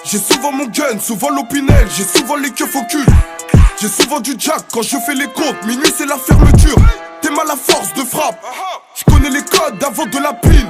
J'ai souvent mon gun, souvent l'opinel, j'ai souvent les keufs au cul. J'ai souvent du jack quand je fais les comptes, minuit c'est la fermeture. T'es mal à force de frappe, je connais les codes avant de la pile.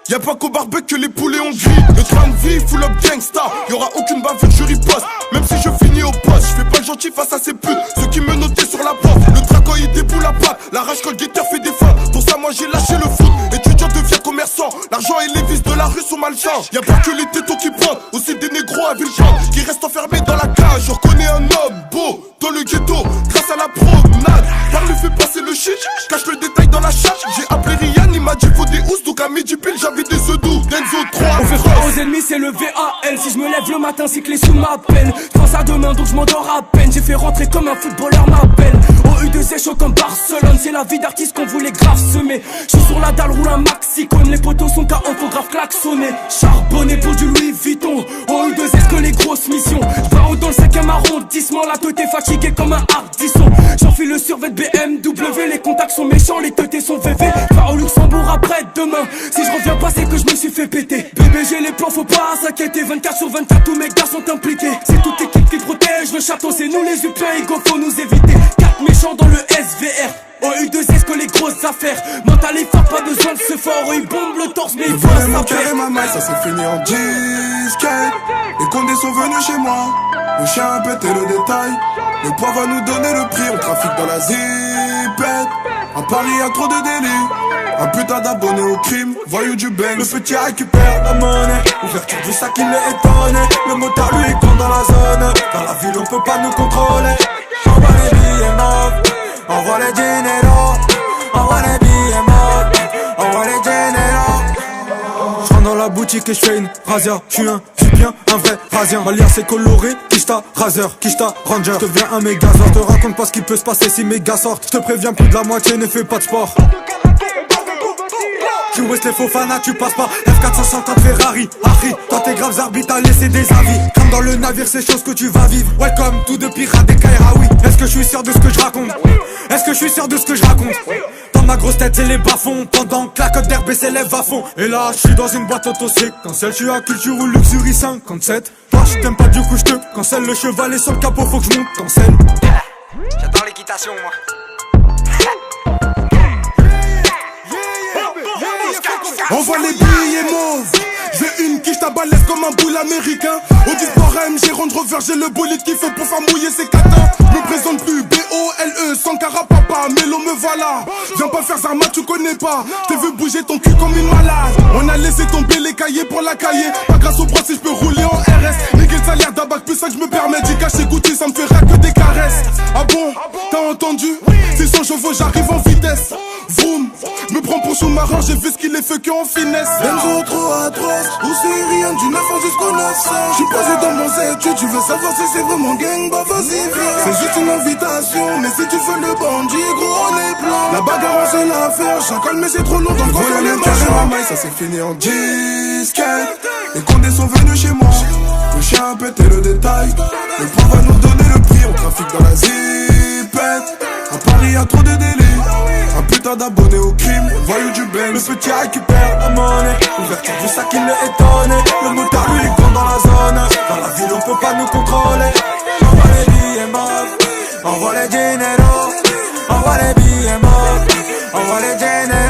Y'a pas qu'au barbecue que les poulets ont grillé. Le train de vie full up gangsta, y'aura aucune bavure, je riposte. Même si je finis au poste, je fais pas le gentil face à ces putes. Ceux qui me notaient sur la porte, le train quand il déboule la patte. La rage quand le guetteur fait des fins, pour ça moi j'ai lâché le foot. Étudiant devient commerçant, l'argent et les vices de la rue sont malsains. Y'a pas que les tétons qui pointent, aussi des négros à Villepinte qui restent enfermés dans la cage. Je reconnais un homme beau dans le ghetto, grâce à la promenade. Par lui fait passer le shit, cache le détail dans la chatte. J'ai appelé Ryan, il m'a dit faut des housses, donc à midi pile j'avais des œufs doux. Denzo 3, on fait peur aux ennemis, c'est le VAL. Si je me lève le matin, c'est que les sous m'appellent. Je pense à demain, donc je m'endors à peine. J'ai fait rentrer comme un footballeur m'appelle. Au U2 chaud comme Barcelone, c'est la vie d'artiste qu'on voulait grave semer. Je suis sur la dalle, roule un maxi, comme les potos sont KO, faut grave klaxonner. Charbonné pour du Louis Vuitton. Au U2 que les grosses missions. J'pars dans le 5ème arrondissement, la tête est fatiguée comme un hardisson. J'enfile le survêt BMW, les contacts sont méchants, les teutés sont VV. J'pars au Luxembourg après demain. Si je reviens pas, c'est que je me suis fait péter. Bébé, j'ai les plans, faut pas s'inquiéter. 24/24, tous mes gars sont impliqués. C'est toute l'équipe qui protège le château, c'est nous les UP, go, faut nous éviter. 4 méchants dans le SVR. Au U2 que les grosses affaires. Mental et fort, pas besoin de ce fort. Ils bombent le torse, mais ils vont mon cœur et ma maille, ça s'est fini en disquette. Les condés sont venus chez moi, le chien a pété le détail. Le poids va nous donner le prix, on trafique dans la zipette. À Paris y'a trop de délits, un putain d'abonnés au crime, voyou du Benz. Le petit récupère la monnaie, ouverture du sac il est étonné. Le motard lui il compte dans la zone, dans la ville on peut pas nous contrôler. Envoie les billets mauves, envoie les dineros, envoie les billets mauves, envoie les dineros. J'rentre dans la boutique et j'fais une razzia, j'suis bien un vrai rasien. Ma lière c'est coloré, Kishta Razer, Kishta Ranger. Je deviens un mégazord, te raconte pas ce qui peut se passer si méga sortent. Je te préviens plus de la moitié, ne fais pas de sport. Tu ouest les faux fanas, tu passes pas F450 Ferrari, Harry. Toi t'es graves arbitres, t'as laissé des avis. Comme dans le navire, c'est chose que tu vas vivre. Welcome to the pirates des Kairaoui. Est-ce que je suis sûr de ce que je raconte? Est-ce que je suis sûr de ce que je raconte? Dans ma grosse tête c'est les bas-fonds, pendant que la cote d'herbe s'élève à fond. Et là je suis dans une boîte auto-sec, cancel, je suis à culture ou luxury 57. Toi je t'aime pas du coup je te cancel, le cheval est sur le capot, faut que je monte, cancel. J'adore l'équitation moi. Envoie les billets mauves. J'ai une quiche balèze comme un boule américain. Au Disport AMG Range Rover, j'ai le bolide qu'il faut pour faire mouiller ses catins. Me présente plus BOLE, sans carapapa, Mélo me voilà. Viens pas faire Zarma, tu connais pas. T'es vu bouger ton cul comme une malade. On a laissé tomber les cahiers pour la cahier. Pas grâce au bras si je peux rouler en RS. Nickel salaire d'un bac plus 5, je me permets d'y cacher Gucci, ça me fait rien que des caresses. Ah bon, t'as entendu? 600 chevaux, j'arrive en vitesse. Vroom, me prends pour sous-marin, j'ai vu ce qu'il est fait que en finesse. Benzo trop atroce, où c'est rien du 9 ans jusqu'au 900. J'suis posé dans mon étude, tu veux savoir si c'est vraiment gang, bah vas-y viens. C'est juste une invitation, mais si tu fais le bandit, gros on est plein. La bagarre on sait la faire, chacal mais c'est trop long donc on fait les machins. Ma maille, ça s'est fini en disquette. Les condés sont venus chez moi, le chien a pété le détail. Le poids va nous donner le prix, on trafique dans la zipette. À Paris y'a trop de délits, un putain d'abonnés au crime, voyou du Benz. Le petit récupère la monnaie, ouverture du sac il est étonné. Le motard lui il compte dans la zone, dans la ville on peut pas nous contrôler. Envoie les billets mauves, envoie les dineros, envoie les billets mauves, envoie les dineros.